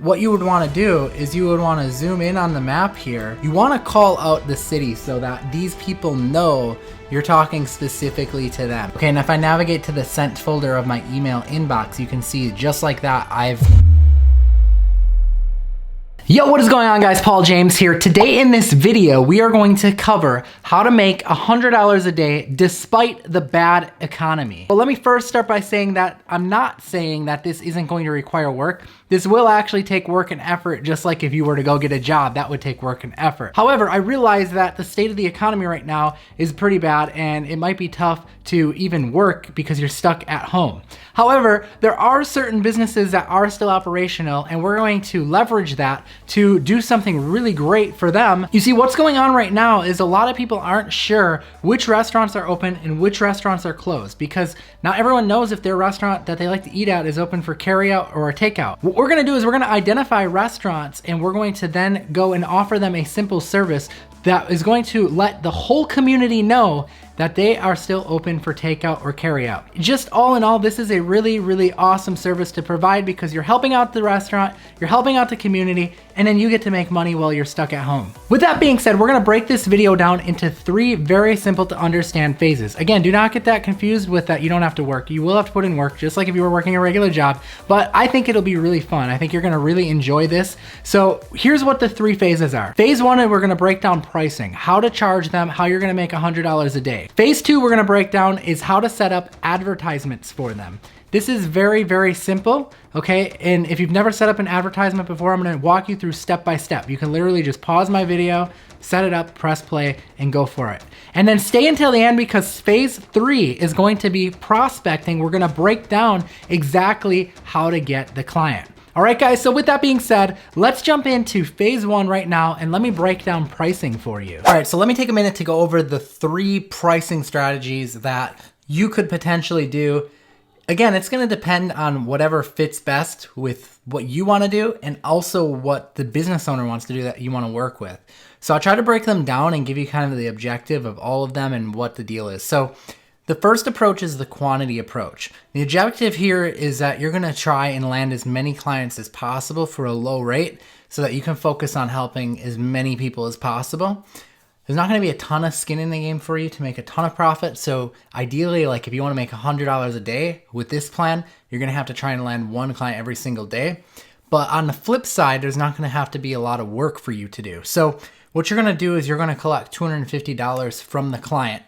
What you would want to do is you would want to zoom in on the map here. You want to call out the city so that these people know you're talking specifically to them. Okay, and if I navigate to the sent folder of my email inbox, you can see just like that, Yo, what is going on, guys? Paul James here. Today in this video, we are going to cover how to make $100 a day despite the bad economy. But let me first start by saying that I'm not saying that this isn't going to require work. This will actually take work and effort, just like if you were to go get a job, that would take work and effort. However, I realize that the state of the economy right now is pretty bad and it might be tough to even work because you're stuck at home. However, there are certain businesses that are still operational and we're going to leverage that to do something really great for them. You see, what's going on right now is a lot of people aren't sure which restaurants are open and which restaurants are closed because not everyone knows if their restaurant that they like to eat at is open for carryout or takeout. What we're gonna do is we're gonna identify restaurants and we're going to then go and offer them a simple service that is going to let the whole community know that they are still open for takeout or carryout. Just all in all, this is a really, really awesome service to provide because you're helping out the restaurant, you're helping out the community, and then you get to make money while you're stuck at home. With that being said, we're gonna break this video down into 3 very simple to understand phases. Again, do not get that confused with that you don't have to work. You will have to put in work, just like if you were working a regular job, but I think it'll be really fun. I think you're gonna really enjoy this. So here's what the 3 phases are. Phase 1, we're gonna break down pricing, how to charge them, how you're gonna make $100 a day. Phase 2 we're gonna break down is how to set up advertisements for them. This is very, very simple, okay? And if you've never set up an advertisement before, I'm gonna walk you through step by step. You can literally just pause my video, set it up, press play, and go for it. And then stay until the end because phase 3 is going to be prospecting. We're gonna break down exactly how to get the client. All right, guys, so with that being said, let's jump into phase 1 right now and let me break down pricing for you. All right, so let me take a minute to go over the 3 pricing strategies that you could potentially do. Again, it's gonna depend on whatever fits best with what you wanna do and also what the business owner wants to do that you wanna work with. So I'll try to break them down and give you kind of the objective of all of them and what the deal is. So the first approach is the quantity approach. The objective here is that you're gonna try and land as many clients as possible for a low rate so that you can focus on helping as many people as possible. There's not gonna be a ton of skin in the game for you to make a ton of profit. So ideally, like if you wanna make $100 a day with this plan, you're gonna have to try and land 1 client every single day. But on the flip side, there's not gonna have to be a lot of work for you to do. So what you're gonna do is you're gonna collect $250 from the client.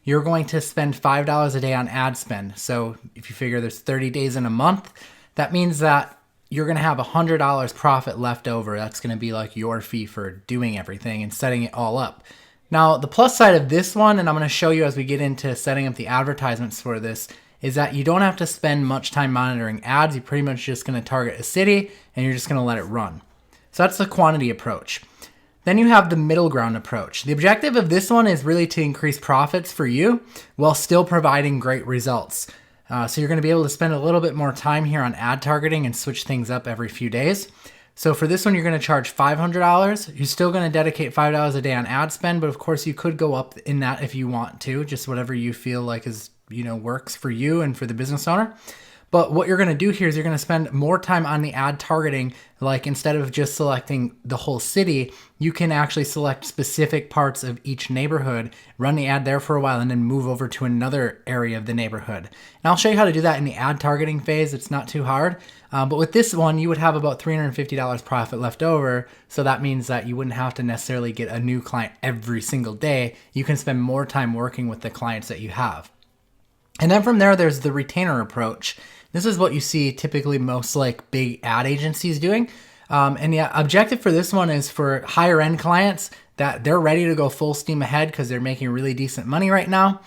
You're going to spend $5 a day on ad spend. So if you figure there's 30 days in a month, that means that you're gonna have $100 profit left over. That's gonna be like your fee for doing everything and setting it all up. Now, the plus side of this one, and I'm gonna show you as we get into setting up the advertisements for this, is that you don't have to spend much time monitoring ads. You're pretty much just gonna target a city and you're just gonna let it run. So that's the quantity approach. Then you have the middle ground approach. The objective of this one is really to increase profits for you while still providing great results. So you're gonna be able to spend a little bit more time here on ad targeting and switch things up every few days. So for this one, you're gonna charge $500. You're still gonna dedicate $5 a day on ad spend, but of course you could go up in that if you want to, just whatever you feel like is, works for you and for the business owner. But what you're gonna do here is you're gonna spend more time on the ad targeting. Like instead of just selecting the whole city, you can actually select specific parts of each neighborhood, run the ad there for a while, and then move over to another area of the neighborhood. And I'll show you how to do that in the ad targeting phase. It's not too hard. But with this one, you would have about $350 profit left over. So that means that you wouldn't have to necessarily get a new client every single day. You can spend more time working with the clients that you have. And then from there, there's the retainer approach. This is what you see typically most like big ad agencies doing. And the objective for this one is for higher end clients that they're ready to go full steam ahead because they're making really decent money right now.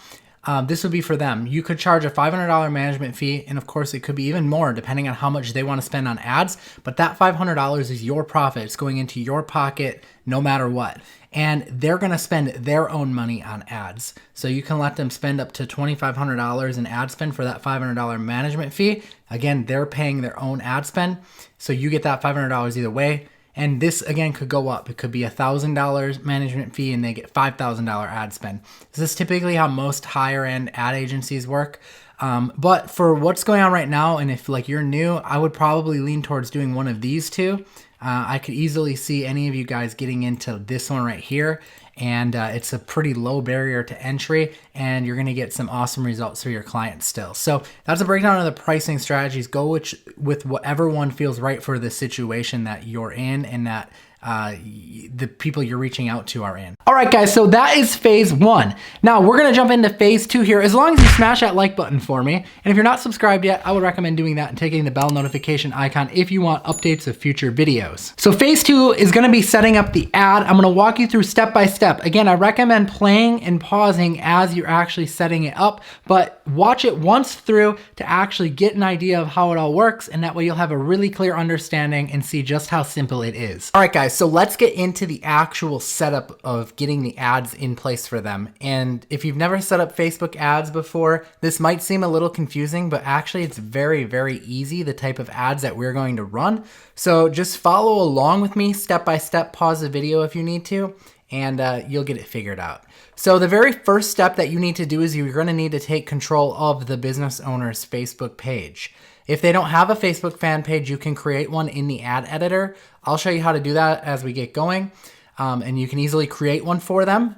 This would be for them. You could charge a $500 management fee, and of course it could be even more depending on how much they want to spend on ads, but that $500 is your profit. It's going into your pocket no matter what. And they're gonna spend their own money on ads. So you can let them spend up to $2,500 in ad spend for that $500 management fee. Again, they're paying their own ad spend. So you get that $500 either way. And this again could go up. It could be $1,000 management fee and they get $5,000 ad spend. This is typically how most higher end ad agencies work. But for what's going on right now, and if like you're new, I would probably lean towards doing one of these two. I could easily see any of you guys getting into this one right here, and it's a pretty low barrier to entry, and you're gonna get some awesome results for your clients still. So that's a breakdown of the pricing strategies. Go with whatever one feels right for the situation that you're in and that the people you're reaching out to are in. All right, guys, so that is phase one. Now we're gonna jump into phase two here. As long as you smash that like button for me, and if you're not subscribed yet, I would recommend doing that and taking the bell notification icon if you want updates of future videos. So phase two is gonna be setting up the ad. I'm gonna walk you through step by step. Again, I recommend playing and pausing as you're actually setting it up, but watch it once through to actually get an idea of how it all works, and that way you'll have a really clear understanding and see just how simple it is. All right, guys, so let's get into the actual setup of getting the ads in place for them. And if you've never set up Facebook ads before, this might seem a little confusing, but actually it's very, very easy, the type of ads that we're going to run. So just follow along with me step by step, pause the video if you need to, and you'll get it figured out. So the very first step that you need to do is you're going to need to take control of the business owner's Facebook page. If they don't have a Facebook fan page, you can create one in the ad editor. I'll show you how to do that as we get going, and you can easily create one for them.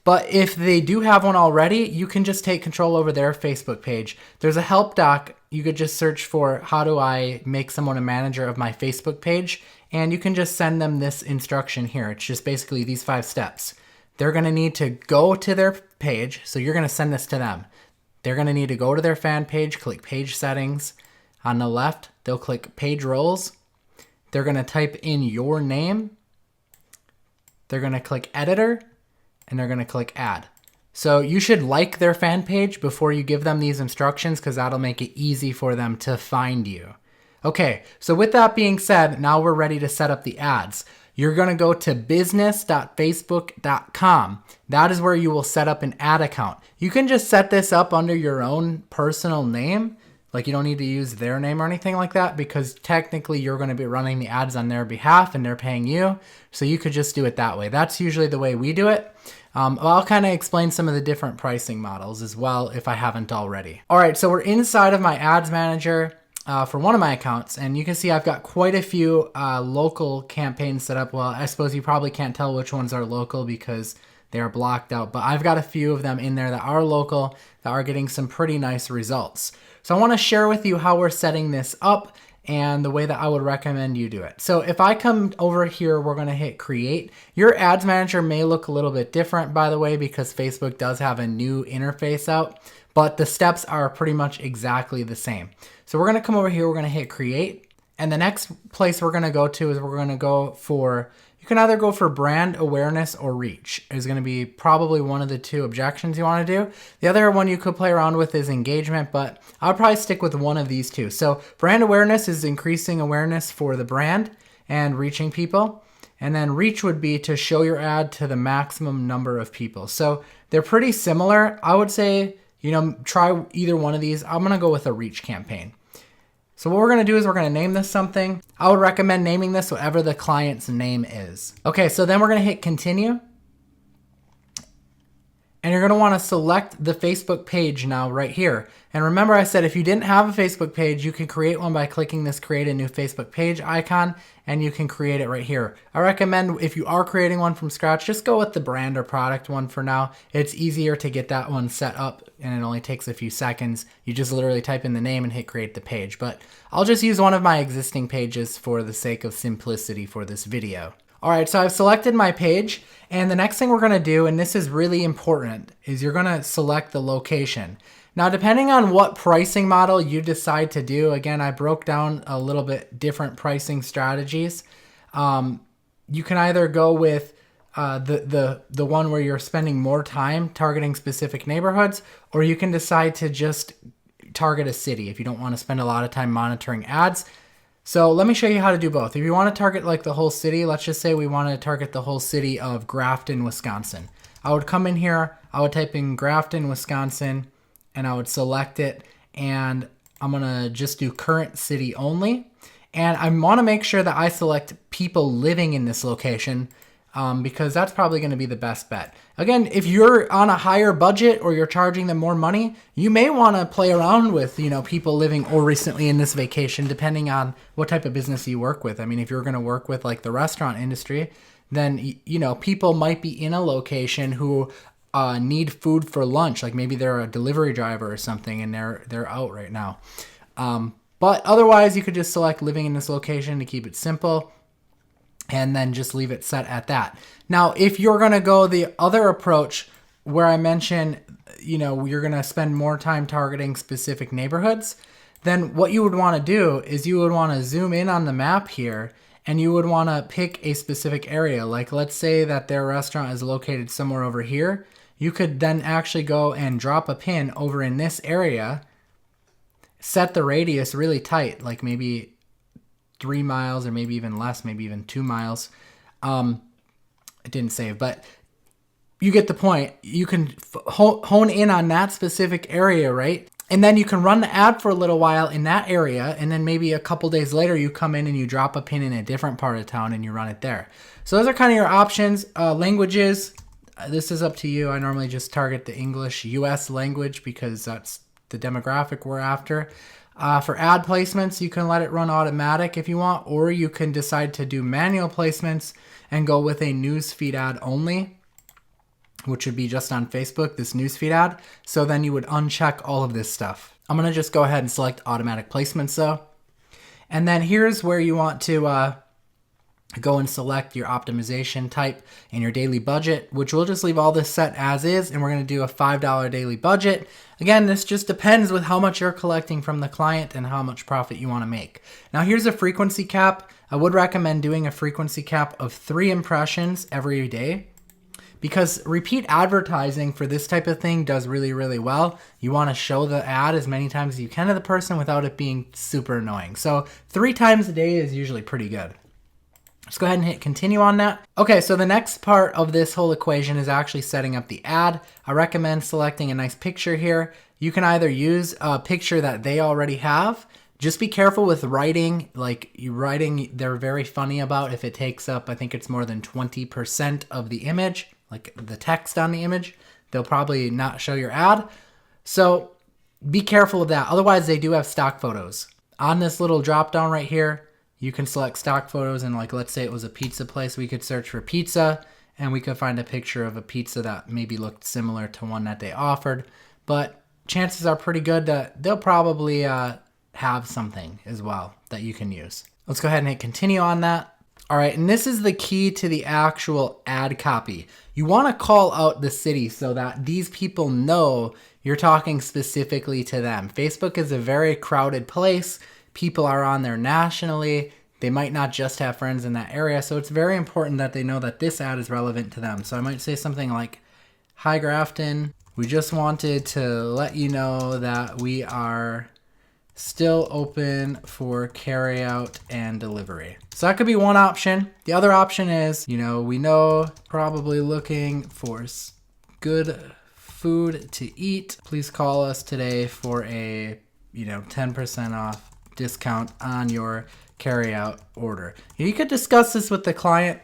But if they do have one already, you can just take control over their Facebook page. There's a help doc. You could just search for how do I make someone a manager of my Facebook page, and you can just send them this instruction here. It's just basically these 5 steps. They're going to need to go to their page, so you're going to send this to them. They're going to need to go to their fan page, click page settings. On the left, they'll click page roles. They're going to type in your name. They're going to click editor, and they're going to click add. So you should like their fan page before you give them these instructions, because that'll make it easy for them to find you. Okay, so with that being said, now we're ready to set up the ads. You're going to go to business.facebook.com. That is where you will set up an ad account. You can just set this up under your own personal name. Like, you don't need to use their name or anything like that, because technically you're going to be running the ads on their behalf and they're paying you. So you could just do it that way. That's usually the way we do it. I'll kind of explain some of the different pricing models as well if I haven't already. All right, so we're inside of my ads manager for one of my accounts, and you can see I've got quite a few local campaigns set up. Well, I suppose you probably can't tell which ones are local because they are blocked out, but I've got a few of them in there that are local that are getting some pretty nice results. So I want to share with you how we're setting this up and the way that I would recommend you do it. So if I come over here, we're going to hit create. Your ads manager may look a little bit different, by the way, because Facebook does have a new interface out, but the steps are pretty much exactly the same. So we're going to come over here, we're going to hit create. And the next place we're going to go to is we're going to go for, you can either go for brand awareness or reach. Is going to be probably one of the 2 objections you want to do. The other one you could play around with is engagement, but I'll probably stick with one of these 2. So brand awareness is increasing awareness for the brand and reaching people. And then reach would be to show your ad to the maximum number of people. So they're pretty similar. I would say, try either one of these. I'm going to go with a reach campaign. So what we're going to do is we're going to name this something. I would recommend naming this whatever the client's name is. Okay, so then we're going to hit continue. And you're going to want to select the Facebook page now right here. And remember, I said if you didn't have a Facebook page, you can create one by clicking this create a new Facebook page icon, and you can create it right here. I recommend if you are creating one from scratch, just go with the brand or product one for now. It's easier to get that one set up, and it only takes a few seconds. You just literally type in the name and hit create the page. But I'll just use one of my existing pages for the sake of simplicity for this video. All right, so I've selected my page, and the next thing we're gonna do, and this is really important, is you're gonna select the location. Now, depending on what pricing model you decide to do, again, I broke down a little bit different pricing strategies. You can either go with the one where you're spending more time targeting specific neighborhoods, or you can decide to just target a city if you don't wanna spend a lot of time monitoring ads. So let me show you how to do both. If you want to target like the whole city, let's just say we want to target the whole city of Grafton, Wisconsin. I would come in here, I would type in Grafton, Wisconsin, and I would select it, and I'm going to just do current city only. And I want to make sure that I select people living in this location. because that's probably going to be the best bet. Again, if you're on a higher budget or you're charging them more money, you may want to play around with, people living or recently in this vacation, depending on what type of business you work with. I mean, if you're going to work with like the restaurant industry, then, people might be in a location who need food for lunch. Like maybe they're a delivery driver or something and they're out right now. But otherwise, you could just select living in this location to keep it simple, and then just leave it set at that. Now, if you're going to go the other approach where I mentioned, you're going to spend more time targeting specific neighborhoods, then what you would want to do is you would want to zoom in on the map here, and you would want to pick a specific area. Like let's say that their restaurant is located somewhere over here. You could then actually go and drop a pin over in this area, set the radius really tight, like maybe 3 miles or maybe even less, maybe even 2 miles. It didn't save, but you get the point. You can hone in on that specific area, right? And then you can run the ad for a little while in that area, and then maybe a couple days later you come in and you drop a pin in a different part of town and you run it there. So those are kind of your options. Languages, this is up to you. I normally just target the English US language because that's the demographic we're after. For ad placements, you can let it run automatic if you want, or you can decide to do manual placements and go with a newsfeed ad only, which would be just on Facebook, this newsfeed ad. So then you would uncheck all of this stuff. I'm going to just go ahead and select automatic placements though. And then here's where you want to go and select your optimization type and your daily budget, which we'll just leave all this set as is, and we're going to do a $5 daily budget. Again, this just depends with how much you're collecting from the client and how much profit you want to make. Now here's a frequency cap. I would recommend doing a frequency cap of 3 impressions every day, because repeat advertising for this type of thing does really, really well. You want to show the ad as many times as you can to the person without it being super annoying. So 3 times a day is usually pretty good. Let's go ahead and hit continue on that. Okay, so the next part of this whole equation is actually setting up the ad. I recommend selecting a nice picture here. You can either use a picture that they already have. Just be careful with writing. They're very funny about if it takes up, I think it's more than 20% of the image, like the text on the image, they'll probably not show your ad. So be careful of that. Otherwise, they do have stock photos. On this little drop down right here, you can select stock photos, and like, let's say it was a pizza place, we could search for pizza and we could find a picture of a pizza that maybe looked similar to one that they offered. But chances are pretty good that they'll probably have something as well that you can use. Let's go ahead and hit continue on that. All right, and this is the key to the actual ad copy. You want to call out the city so that these people know you're talking specifically to them. Facebook is a very crowded place. People are on there nationally. They might not just have friends in that area. So it's very important that they know that this ad is relevant to them. So I might say something like, "Hi Grafton, we just wanted to let you know that we are still open for carryout and delivery." So that could be one option. The other option is, we know probably looking for good food to eat. Please call us today for a 10% off discount on your carryout order. You could discuss this with the client,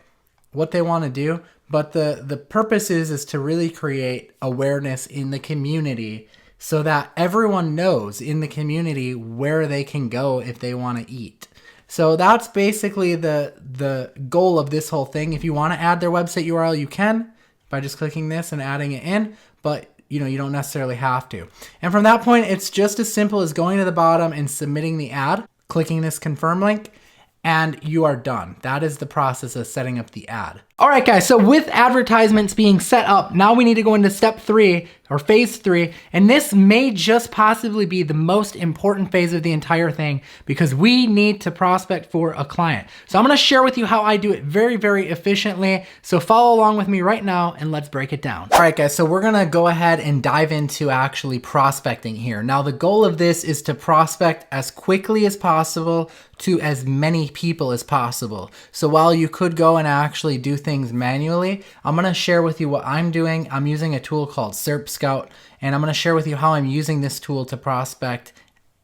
what they want to do, but the purpose is to really create awareness in the community so that everyone knows in the community where they can go if they want to eat. So that's basically the goal of this whole thing. If you want to add their website URL, you can by just clicking this and adding it in, but you don't necessarily have to. And from that point, it's just as simple as going to the bottom and submitting the ad, clicking this confirm link, and you are done. That is the process of setting up the ad. All right, guys, so with advertisements being set up, now we need to go into step 3 or phase 3, and this may just possibly be the most important phase of the entire thing because we need to prospect for a client. So I'm gonna share with you how I do it very, very efficiently. So follow along with me right now and let's break it down. All right, guys, so we're gonna go ahead and dive into actually prospecting here. Now, the goal of this is to prospect as quickly as possible to as many people as possible. So while you could go and actually do things manually, I'm gonna share with you what I'm doing. I'm using a tool called SERP Scout, and I'm gonna share with you how I'm using this tool to prospect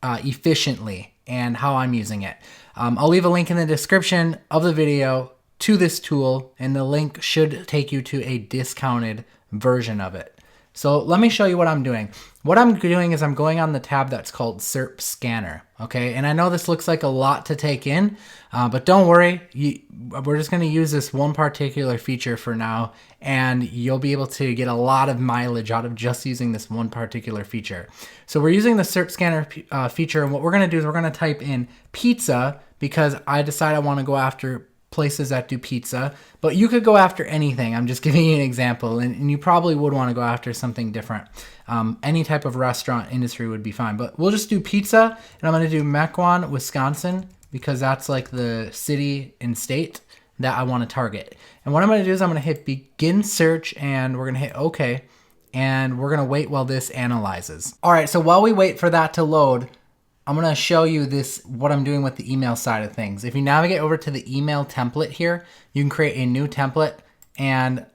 efficiently and how I'm using it. I'll leave a link in the description of the video to this tool, and the link should take you to a discounted version of it. So let me show you what I'm doing. What I'm doing is I'm going on the tab that's called SERP Scanner, okay? And I know this looks like a lot to take in, but don't worry. We're just gonna use this one particular feature for now, and you'll be able to get a lot of mileage out of just using this one particular feature. So we're using the SERP Scanner feature, and what we're gonna do is we're gonna type in pizza, because I decide I wanna go after places that do pizza, but you could go after anything. I'm just giving you an example, and you probably would want to go after something different. Any type of restaurant industry would be fine, but we'll just do pizza, and I'm going to do Mequon, Wisconsin, because that's like the city and state that I want to target. And what I'm going to do is I'm going to hit begin search, and we're going to hit OK, and we're going to wait while this analyzes. All right, so while we wait for that to load, I'm going to show you what I'm doing with the email side of things. If you navigate over to the email template here, you can create a new template. And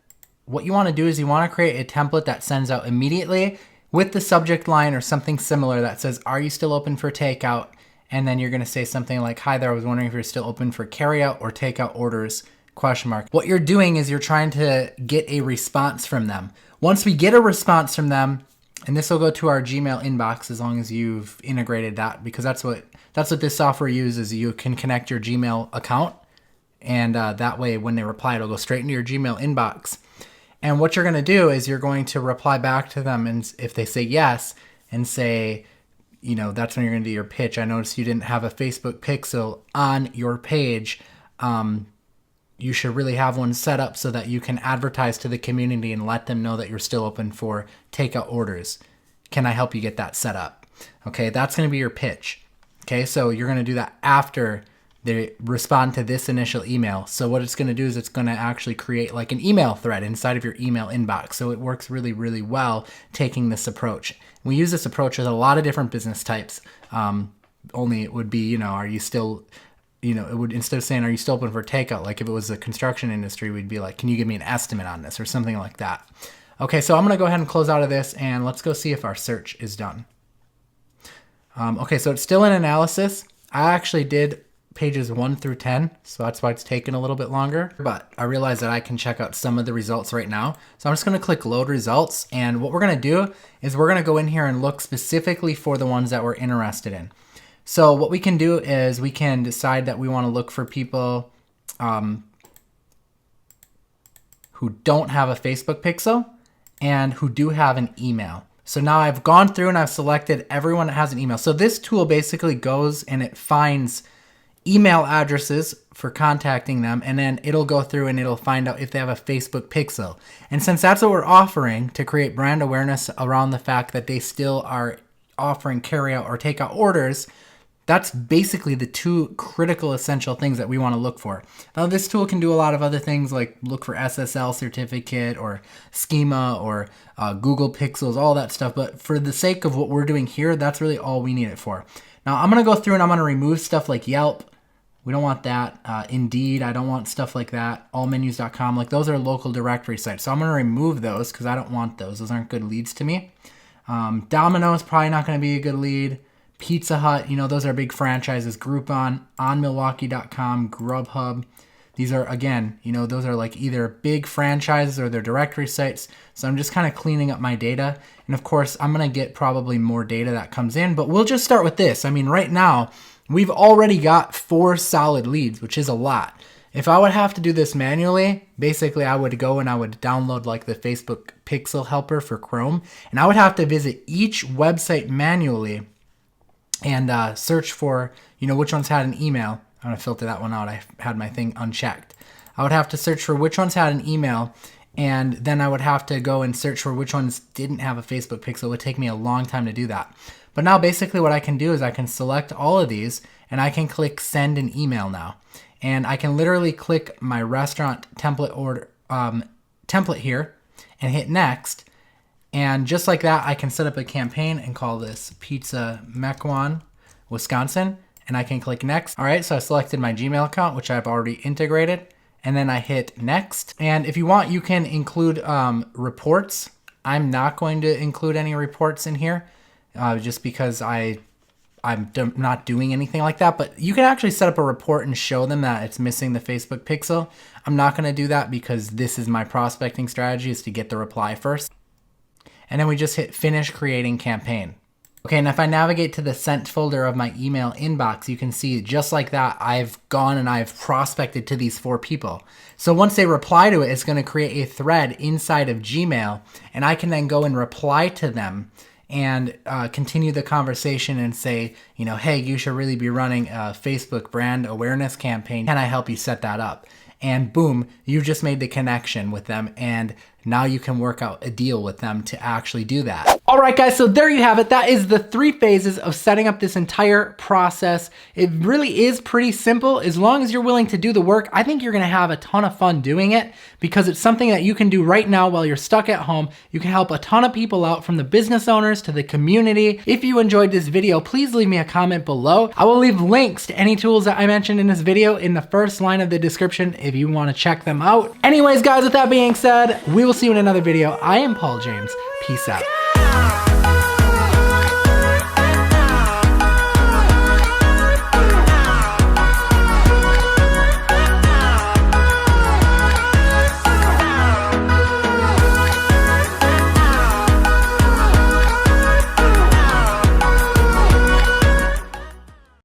what you want to do is you want to create a template that sends out immediately with the subject line or something similar that says, "Are you still open for takeout?" And then you're going to say something like, "Hi there, I was wondering if you're still open for carryout or takeout orders, ? What you're doing is you're trying to get a response from them. Once we get a response from them, and this will go to our Gmail inbox as long as you've integrated that, because that's what this software uses. You can connect your Gmail account, and that way when they reply, it'll go straight into your Gmail inbox. And what you're going to do is you're going to reply back to them, and if they say yes, and say, that's when you're going to do your pitch. "I noticed you didn't have a Facebook pixel on your page. You should really have one set up so that you can advertise to the community and let them know that you're still open for takeout orders. Can I help you get that set up?" Okay, that's going to be your pitch. Okay, so you're going to do that after they respond to this initial email. So what it's going to do is it's going to actually create like an email thread inside of your email inbox. So it works really, really well taking this approach. We use this approach with a lot of different business types. Only it would be, are you still... it would, instead of saying, "Are you still open for takeout?" Like if it was the construction industry, we'd be like, "Can you give me an estimate on this?" or something like that. Okay, so I'm going to go ahead and close out of this, and let's go see if our search is done. Okay, so it's still in analysis. I actually did pages 1 through 10, so that's why it's taken a little bit longer, but I realized that I can check out some of the results right now. So I'm just going to click load results, and what we're going to do is we're going to go in here and look specifically for the ones that we're interested in. So what we can do is we can decide that we want to look for people who don't have a Facebook pixel and who do have an email. So now I've gone through and I've selected everyone that has an email. So this tool basically goes and it finds email addresses for contacting them, and then it'll go through and it'll find out if they have a Facebook pixel. And since that's what we're offering to create brand awareness around the fact that they still are offering carryout or takeout orders, that's basically the two critical essential things that we want to look for. Now this tool can do a lot of other things like look for SSL certificate or schema or Google Pixels, all that stuff. But for the sake of what we're doing here, that's really all we need it for. Now I'm going to go through and I'm going to remove stuff like Yelp. We don't want that. Indeed, I don't want stuff like that. Allmenus.com, like those are local directory sites. So I'm going to remove those because I don't want those. Those aren't good leads to me. Domino's probably not going to be a good lead. Pizza Hut, those are big franchises. Groupon, onmilwaukee.com, Grubhub. These are, again, those are like either big franchises or they're directory sites. So I'm just kind of cleaning up my data. And of course, I'm going to get probably more data that comes in, but we'll just start with this. I mean, right now, we've already got 4 solid leads, which is a lot. If I would have to do this manually, basically I would go and I would download like the Facebook Pixel Helper for Chrome, and I would have to visit each website manually and search for, which ones had an email. I'm going to filter that one out. I had my thing unchecked. I would have to search for which ones had an email, and then I would have to go and search for which ones didn't have a Facebook pixel. It would take me a long time to do that. But now basically what I can do is I can select all of these, and I can click send an email now. And I can literally click my restaurant template order template here and hit next. And just like that, I can set up a campaign and call this Pizza Mequon, Wisconsin, and I can click next. All right, so I selected my Gmail account, which I've already integrated, and then I hit next. And if you want, you can include reports. I'm not going to include any reports in here just because I not doing anything like that, but you can actually set up a report and show them that it's missing the Facebook pixel. I'm not going to do that because this is my prospecting strategy, is to get the reply first. And then we just hit finish creating campaign. Okay, and if I navigate to the sent folder of my email inbox, you can see just like that, I've gone and I've prospected to these 4 people. So once they reply to it, it's going to create a thread inside of Gmail, and I can then go and reply to them and continue the conversation and say, you know, hey, you should really be running a Facebook brand awareness campaign. Can I help you set that up? And boom, you just made the connection with them, and now you can work out a deal with them to actually do that. All right, guys, so there you have it. That is the 3 phases of setting up this entire process. It really is pretty simple. As long as you're willing to do the work, I think you're gonna have a ton of fun doing it, because it's something that you can do right now while you're stuck at home. You can help a ton of people out, from the business owners to the community. If you enjoyed this video, please leave me a comment below. I will leave links to any tools that I mentioned in this video in the first line of the description if you wanna check them out. Anyways, guys, with that being said, we will see you in another video. I am Paul James. Peace out.